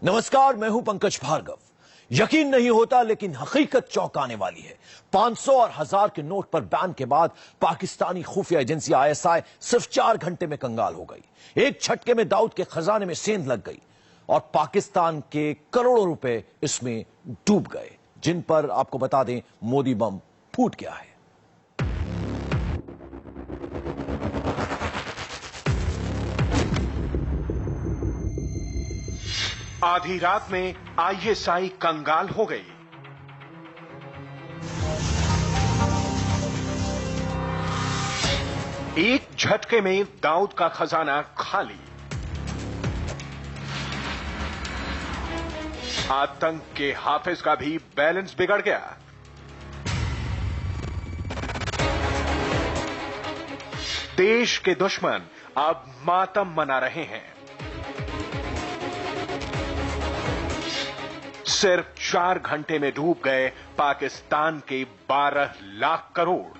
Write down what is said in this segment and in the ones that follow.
नमस्कार, मैं हूं पंकज भार्गव। यकीन नहीं होता लेकिन हकीकत चौंकाने वाली है। 500 और 1000 के नोट पर बैन के बाद पाकिस्तानी खुफिया एजेंसी आईएसआई सिर्फ 4 घंटे में कंगाल हो गई। एक झटके में दाऊद के खजाने में सेंध लग गई और पाकिस्तान के करोड़ों रुपए इसमें डूब गए, जिन पर आपको बता दें मोदी बम फूट गया है। आधी रात में आईएसआई कंगाल हो गई। एक झटके में दाऊद का खजाना खाली। आतंक के हाफिज का भी बैलेंस बिगड़ गया। देश के दुश्मन अब मातम मना रहे हैं। सिर्फ 4 घंटे में डूब गए पाकिस्तान के 12 लाख करोड़।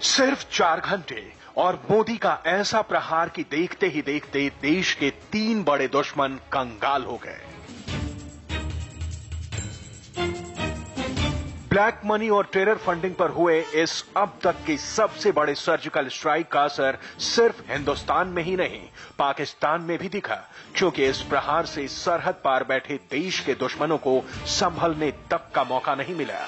सिर्फ 4 घंटे और मोदी का ऐसा प्रहार कि देखते ही देखते देश के 3 बड़े दुश्मन कंगाल हो गए। ब्लैक मनी और टेरर फंडिंग पर हुए इस अब तक के सबसे बड़े सर्जिकल स्ट्राइक का असर सिर्फ हिंदुस्तान में ही नहीं, पाकिस्तान में भी दिखा, क्योंकि इस प्रहार से सरहद पार बैठे देश के दुश्मनों को संभलने तक का मौका नहीं मिला।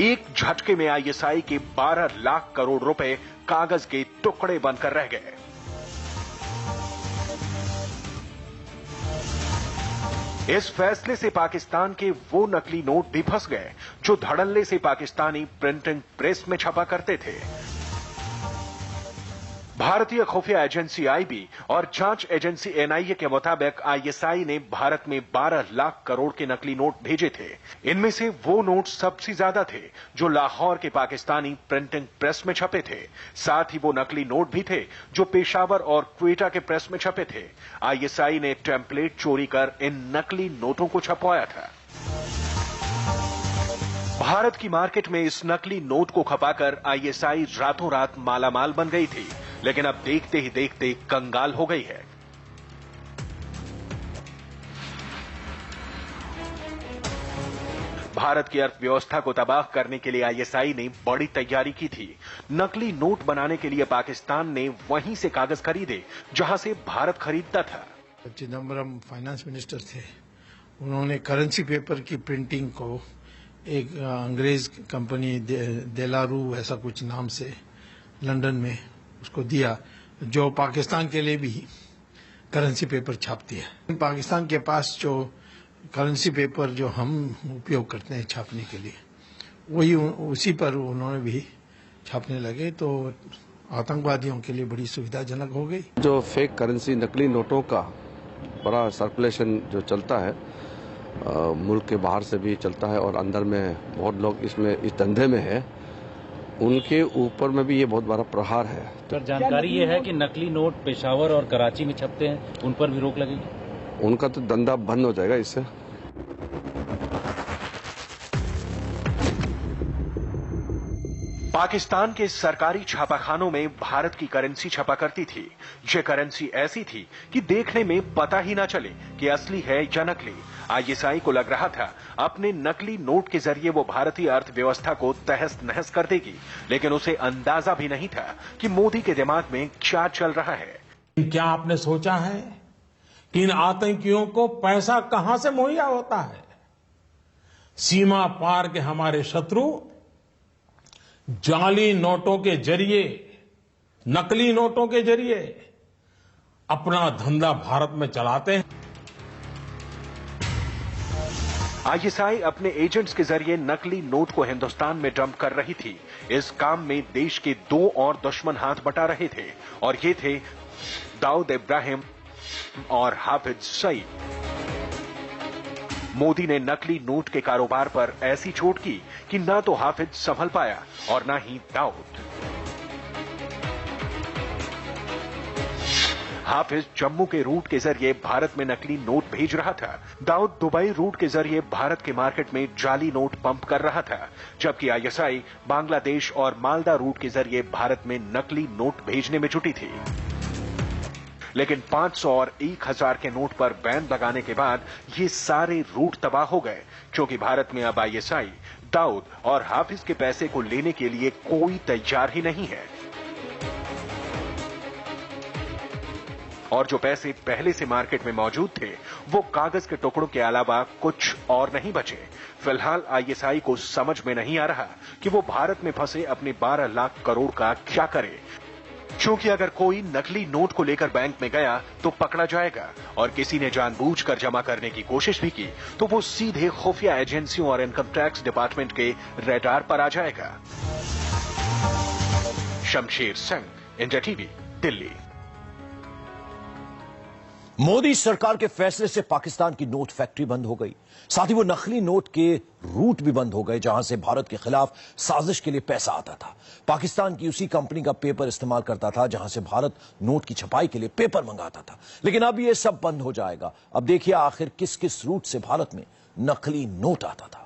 एक झटके में आईएसआई के 12 लाख करोड़ रुपए कागज के टुकड़े बनकर रह गए। इस फैसले से पाकिस्तान के वो नकली नोट भी फंस गए जो धड़ल्ले से पाकिस्तानी प्रिंटिंग प्रेस में छपा करते थे। भारतीय खुफिया एजेंसी आईबी और जांच एजेंसी एनआईए के मुताबिक आईएसआई ने भारत में 12 लाख करोड़ के नकली नोट भेजे थे। इनमें से वो नोट सबसे ज्यादा थे जो लाहौर के पाकिस्तानी प्रिंटिंग प्रेस में छपे थे। साथ ही वो नकली नोट भी थे जो पेशावर और क्वेटा के प्रेस में छपे थे। आईएसआई ने टेम्पलेट चोरी कर इन नकली नोटों को छपवाया था। भारत की मार्केट में इस नकली नोट को खपाकर आईएसआई रातों रात मालामाल बन गई थी, लेकिन अब देखते ही देखते कंगाल हो गई है। भारत की अर्थव्यवस्था को तबाह करने के लिए आईएसआई ने बड़ी तैयारी की थी। नकली नोट बनाने के लिए पाकिस्तान ने वहीं से कागज खरीदे जहां से भारत खरीदता था। चिदम्बरम फाइनेंस मिनिस्टर थे, उन्होंने करेंसी पेपर की प्रिंटिंग को एक अंग्रेज कंपनी देलारू ऐसा कुछ नाम से लंदन में उसको दिया, जो पाकिस्तान के लिए भी करेंसी पेपर छापती है। पाकिस्तान के पास जो करेंसी पेपर जो हम उपयोग करते हैं छापने के लिए, वही उसी पर उन्होंने भी छापने लगे, तो आतंकवादियों के लिए बड़ी सुविधाजनक हो गई। जो फेक करेंसी नकली नोटों का बड़ा सर्कुलेशन जो चलता है, मुल्क के बाहर से भी चलता है और अंदर में बहुत लोग इसमें इस धंधे में है, उनके ऊपर में भी ये बहुत बड़ा प्रहार है। सर, जानकारी ये है कि नकली नोट पेशावर और कराची में छपते हैं, उन पर भी रोक लगेगी? उनका तो धंधा बंद हो जाएगा इससे। पाकिस्तान के सरकारी छापाखानों में भारत की करेंसी छपा करती थी। ये करेंसी ऐसी थी कि देखने में पता ही ना चले कि असली है या नकली। आईएसआई को लग रहा था अपने नकली नोट के जरिए वो भारतीय अर्थव्यवस्था को तहस नहस कर देगी, लेकिन उसे अंदाजा भी नहीं था कि मोदी के दिमाग में क्या चल रहा है। क्या आपने सोचा है कि इन आतंकियों को पैसा कहां से मुहैया होता है? सीमा पार के हमारे शत्रु जाली नोटों के जरिए, नकली नोटों के जरिए अपना धंधा भारत में चलाते हैं। आईएसआई अपने एजेंट्स के जरिए नकली नोट को हिंदुस्तान में डंप कर रही थी। इस काम में देश के 2 और दुश्मन हाथ बटा रहे थे और ये थे दाऊद इब्राहिम और हाफिज सईद। मोदी ने नकली नोट के कारोबार पर ऐसी चोट की कि ना तो हाफिज संभल पाया और ना ही दाऊद। हाफिज जम्मू के रूट के जरिए भारत में नकली नोट भेज रहा था। दाऊद दुबई रूट के जरिए भारत के मार्केट में जाली नोट पंप कर रहा था, जबकि आईएसआई बांग्लादेश और मालदा रूट के जरिए भारत में नकली नोट भेजने में जुटी थी। लेकिन 500 और 1000 के नोट पर बैन लगाने के बाद ये सारे रूट तबाह हो गए, क्योंकि भारत में अब आईएसआई, दाऊद और हाफिज के पैसे को लेने के लिए कोई तैयार ही नहीं है। और जो पैसे पहले से मार्केट में मौजूद थे, वो कागज के टुकड़ों के अलावा कुछ और नहीं बचे। फिलहाल आईएसआई को समझ में नहीं आ रहा कि वो भारत में फंसे अपने 12 लाख करोड़ का क्या करे, क्योंकि अगर कोई नकली नोट को लेकर बैंक में गया तो पकड़ा जाएगा, और किसी ने जानबूझकर जमा करने की कोशिश भी की तो वो सीधे खुफिया एजेंसियों और इनकम टैक्स डिपार्टमेंट के रडार पर आ जाएगा। Shamsher Singh, India TV, Delhi. मोदी सरकार के फैसले से पाकिस्तान की नोट फैक्ट्री बंद हो गई, साथ ही वो नकली नोट के रूट भी बंद हो गए जहां से भारत के खिलाफ साजिश के लिए पैसा आता था। पाकिस्तान की उसी कंपनी का पेपर इस्तेमाल करता था जहां से भारत नोट की छपाई के लिए पेपर मंगाता था। लेकिन अब ये सब बंद हो जाएगा। अब देखिए आखिर किस किस रूट से भारत में नकली नोट आता था।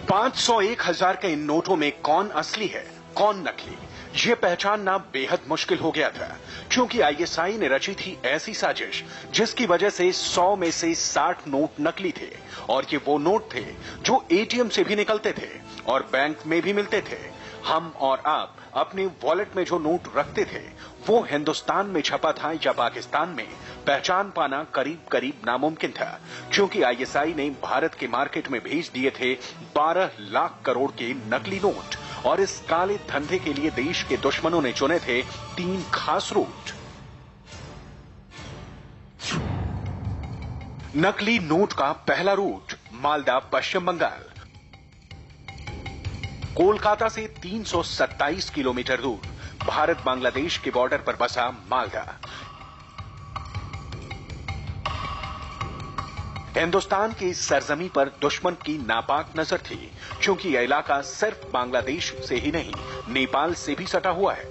पांच 500-1000 के इन नोटों में कौन असली है, कौन नकली, ये पहचानना बेहद मुश्किल हो गया था, क्योंकि आईएसआई ने रची थी ऐसी साजिश जिसकी वजह से 100 में से 60 नोट नकली थे। और ये वो नोट थे जो एटीएम से भी निकलते थे और बैंक में भी मिलते थे। हम और आप अपने वॉलेट में जो नोट रखते थे वो हिंदुस्तान में छपा था या पाकिस्तान में, पहचान पाना करीब करीब नामुमकिन था, क्योंकि आईएसआई ने भारत के मार्केट में भेज दिए थे 12 लाख करोड़ के नकली नोट। और इस काले धंधे के लिए देश के दुश्मनों ने चुने थे 3 खास रूट। नकली नोट का पहला रूट मालदा, पश्चिम बंगाल। कोलकाता से 327 किलोमीटर दूर भारत बांग्लादेश के बॉर्डर पर बसा मालदा हिंदुस्तान की इस सरजमी पर दुश्मन की नापाक नजर थी, क्योंकि यह इलाका सिर्फ बांग्लादेश से ही नहीं, नेपाल से भी सटा हुआ है।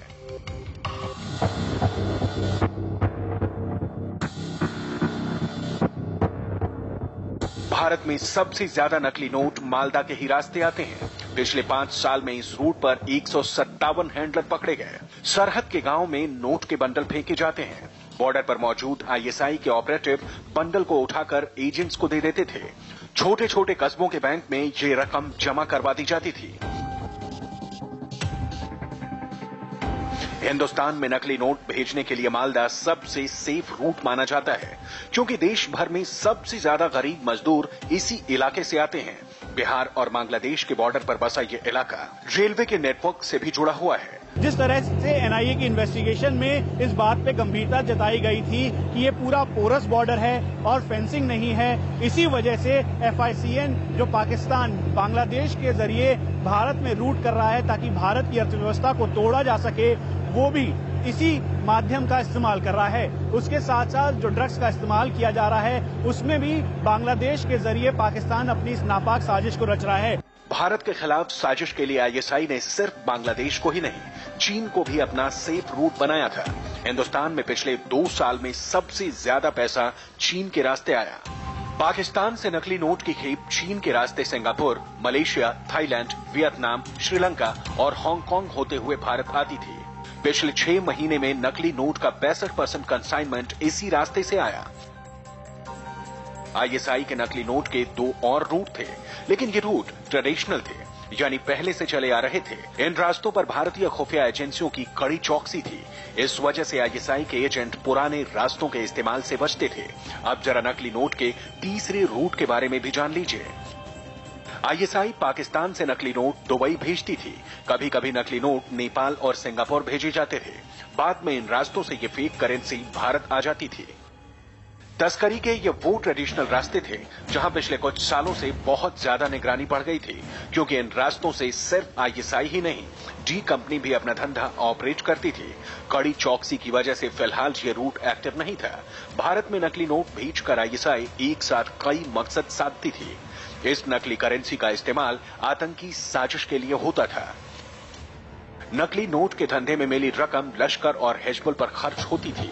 भारत में सबसे ज्यादा नकली नोट मालदा के ही रास्ते आते हैं। पिछले 5 साल में इस रूट पर 157 हैंडलर पकड़े गए। सरहद के गांव में नोट के बंडल फेंके जाते हैं। बॉर्डर पर मौजूद आईएसआई के ऑपरेटिव बंडल को उठाकर एजेंट्स को दे देते थे। छोटे छोटे कस्बों के बैंक में ये रकम जमा करवा दी जाती थी। हिंदुस्तान में नकली नोट भेजने के लिए मालदा सबसे सेफ रूट माना जाता है, क्योंकि देश भर में सबसे ज्यादा गरीब मजदूर इसी इलाके से आते हैं। बिहार और बांग्लादेश के बॉर्डर पर बसा ये इलाका रेलवे के नेटवर्क से भी जुड़ा हुआ है। जिस तरह से एनआईए की इन्वेस्टिगेशन में इस बात पे गंभीरता जताई गई थी कि ये पूरा पोरस बॉर्डर है और फेंसिंग नहीं है, इसी वजह से एफआईसीएन जो पाकिस्तान बांग्लादेश के जरिए भारत में रूट कर रहा है ताकि भारत की अर्थव्यवस्था को तोड़ा जा सके, वो भी इसी माध्यम का इस्तेमाल कर रहा है। उसके साथ साथ जो ड्रग्स का इस्तेमाल किया जा रहा है उसमें भी बांग्लादेश के जरिए पाकिस्तान अपनी इस नापाक साजिश को रच रहा है। भारत के खिलाफ साजिश के लिए आईएसआई ने सिर्फ बांग्लादेश को ही नहीं, चीन को भी अपना सेफ रूट बनाया था। हिंदुस्तान में पिछले 2 साल में सबसे ज्यादा पैसा चीन के रास्ते आया। पाकिस्तान से नकली नोट की खेप चीन के रास्ते Singapore, Malaysia, Thailand, Vietnam, Sri Lanka और हांगकांग होते हुए भारत आती थी। पिछले 6 महीने में नकली नोट का 65% कंसाइनमेंट इसी रास्ते से आया। आईएसआई के नकली नोट के 2 और रूट थे, लेकिन ये रूट ट्रेडिशनल थे, यानी पहले से चले आ रहे थे। इन रास्तों पर भारतीय खुफिया एजेंसियों की कड़ी चौकसी थी। इस वजह से आईएसआई के एजेंट पुराने रास्तों के इस्तेमाल से बचते थे। अब जरा नकली नोट के तीसरे रूट के बारे में भी जान लीजिए। आईएसआई पाकिस्तान से नकली नोट दुबई भेजती थी। कभी कभी नकली नोट नेपाल और सिंगापुर भेजे जाते थे। बाद में इन रास्तों से ये फेक करेंसी भारत आ जाती थी। तस्करी के ये वो ट्रेडिशनल रास्ते थे जहां पिछले कुछ सालों से बहुत ज्यादा निगरानी बढ़ गई थी, क्योंकि इन रास्तों से सिर्फ आईएसआई ही नहीं, डी कंपनी भी अपना धंधा ऑपरेट करती थी। कड़ी चौकसी की वजह से फिलहाल ये रूट एक्टिव नहीं था। भारत में नकली नोट भेजकर आईएसआई एक साथ कई मकसद साधती थी। इस नकली करेंसी का इस्तेमाल आतंकी साजिश के लिए होता था। नकली नोट के धंधे में मिली रकम लश्कर और हिजबुल पर खर्च होती थी।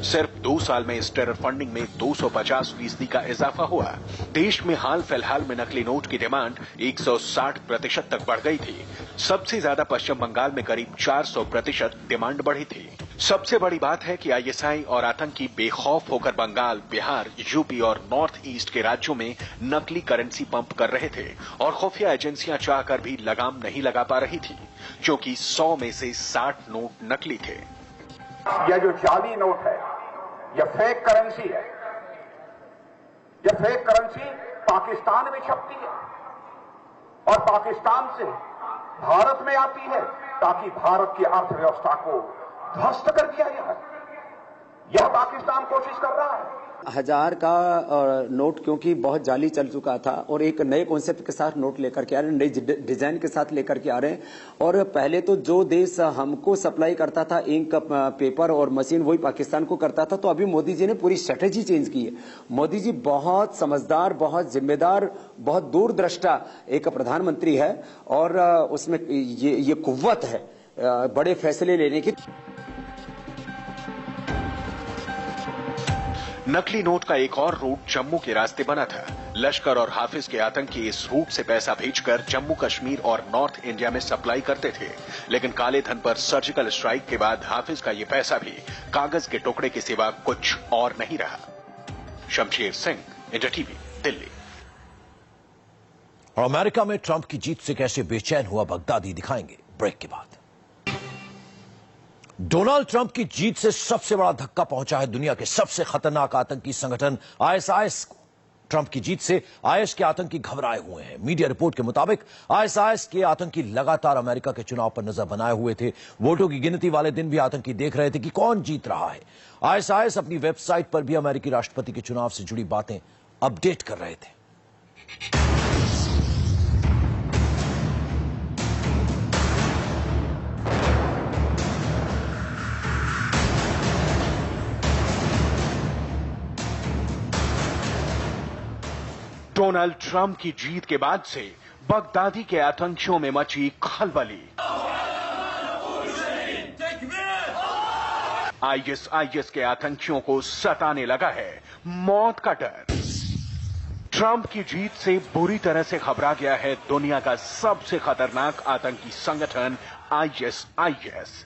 सिर्फ 2 साल में इस टेरर फंडिंग में 250% का इजाफा हुआ। देश में हाल फिलहाल में नकली नोट की डिमांड 160% तक बढ़ गई थी। सबसे ज्यादा पश्चिम बंगाल में करीब 400% डिमांड बढ़ी थी। सबसे बड़ी बात है कि आईएसआई और आतंकी बेखौफ होकर बंगाल, बिहार, यूपी और नॉर्थ ईस्ट के राज्यों में नकली करेंसी पंप कर रहे थे और खुफिया एजेंसियां चाहकर भी लगाम नहीं लगा पा रही थी, क्योंकि 100 में से 60 नोट नकली थे। यह जो जाली नोट है, यह फेक करेंसी है। यह फेक करेंसी पाकिस्तान में छपती है और पाकिस्तान से भारत में आती है ताकि भारत की अर्थव्यवस्था को ध्वस्त कर दिया जाए। यह पाकिस्तान कोशिश कर रहा है। 1000 का नोट क्योंकि बहुत जाली चल चुका था और एक नए कॉन्सेप्ट के साथ नोट लेकर के आ रहे हैं, नई डिजाइन के साथ लेकर के आ रहे हैं। और पहले तो जो देश हमको सप्लाई करता था इंक, पेपर और मशीन, वही पाकिस्तान को करता था। तो अभी मोदी जी ने पूरी स्ट्रेटेजी चेंज की है। मोदी जी बहुत समझदार, बहुत जिम्मेदार, बहुत दूरदृष्टा एक प्रधानमंत्री है और उसमें ये कुव्वत है बड़े फैसले लेने की। नकली नोट का एक और रूट जम्मू के रास्ते बना था। लश्कर और हाफिज के आतंकी इस रूट से पैसा भेजकर जम्मू कश्मीर और नॉर्थ इंडिया में सप्लाई करते थे, लेकिन काले धन पर सर्जिकल स्ट्राइक के बाद हाफिज का ये पैसा भी कागज के टुकड़े के सिवा कुछ और नहीं रहा। Shamsher Singh, India TV, Delhi. और अमेरिका में ट्रंप की जीत से कैसे बेचैन हुआ बगदादी दिखाएंगे ब्रेक के बाद। डोनाल्ड ट्रंप की जीत से सबसे बड़ा धक्का पहुंचा है दुनिया के सबसे खतरनाक आतंकी संगठन आईएसआईएस को। ट्रंप की जीत से आईएस के आतंकी घबराए हुए हैं। मीडिया रिपोर्ट के मुताबिक आईएसआईएस के आतंकी लगातार अमेरिका के चुनाव पर नजर बनाए हुए थे। वोटों की गिनती वाले दिन भी आतंकी देख रहे थे कि कौन जीत रहा है। आईएसआईएस अपनी वेबसाइट पर भी अमेरिकी राष्ट्रपति के चुनाव से जुड़ी बातें अपडेट कर रहे थे। डोनाल्ड ट्रंप की जीत के बाद से बगदादी के आतंकियों में मची खलबली। आईएसआईएस के आतंकियों को सताने लगा है मौत का डर। ट्रंप की जीत से बुरी तरह से घबरा गया है दुनिया का सबसे खतरनाक आतंकी संगठन आईएसआईएस,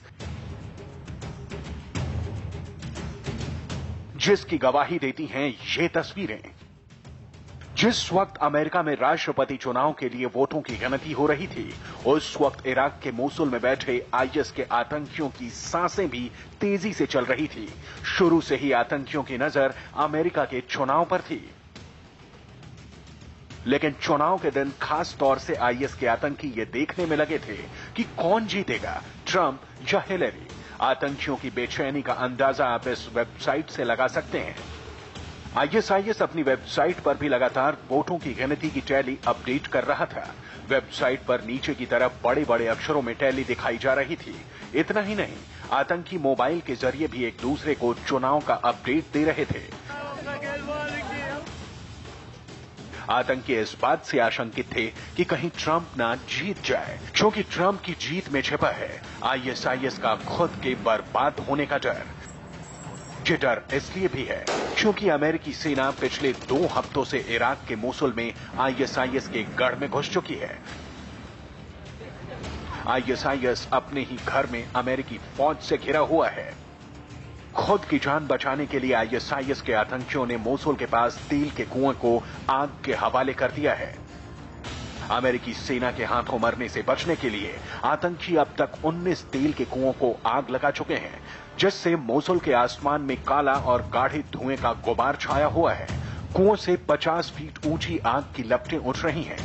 जिसकी गवाही देती हैं ये तस्वीरें। जिस वक्त अमेरिका में राष्ट्रपति चुनाव के लिए वोटों की गिनती हो रही थी, उस वक्त इराक के मोसुल में बैठे आईएस के आतंकियों की सांसें भी तेजी से चल रही थी। शुरू से ही आतंकियों की नजर अमेरिका के चुनाव पर थी, लेकिन चुनाव के दिन खास तौर से आईएस के आतंकी ये देखने में लगे थे कि कौन जीतेगा, ट्रंप या हिलेरी। आतंकियों की बेचैनी का अंदाजा आप इस वेबसाइट से लगा सकते हैं। आईएसआईएस अपनी वेबसाइट पर भी लगातार वोटों की गिनती की टैली अपडेट कर रहा था। वेबसाइट पर नीचे की तरफ बड़े बड़े अक्षरों में टैली दिखाई जा रही थी। इतना ही नहीं, आतंकी मोबाइल के जरिए भी एक दूसरे को चुनाव का अपडेट दे रहे थे। आतंकी इस बात से आशंकित थे कि कहीं ट्रंप ना जीत जाए, क्योंकि ट्रंप की जीत में छिपा है आईएसआईएस का खुद के बर्बाद होने का डर। ये डर इसलिए भी है क्योंकि अमेरिकी सेना पिछले 2 हफ्तों से इराक के मोसुल में आईएसआईएस के गढ़ में घुस चुकी है। आईएसआईएस अपने ही घर में अमेरिकी फौज से घिरा हुआ है। खुद की जान बचाने के लिए आईएसआईएस के आतंकियों ने मोसुल के पास तेल के कुएं को आग के हवाले कर दिया है। अमेरिकी सेना के हाथों मरने से बचने के लिए आतंकी अब तक 19 तेल के कुओं को आग लगा चुके हैं, जिससे मोसुल के आसमान में काला और गाढ़े धुएं का गुबार छाया हुआ है। कुओं से 50 फीट ऊंची आग की लपटें उठ रही हैं।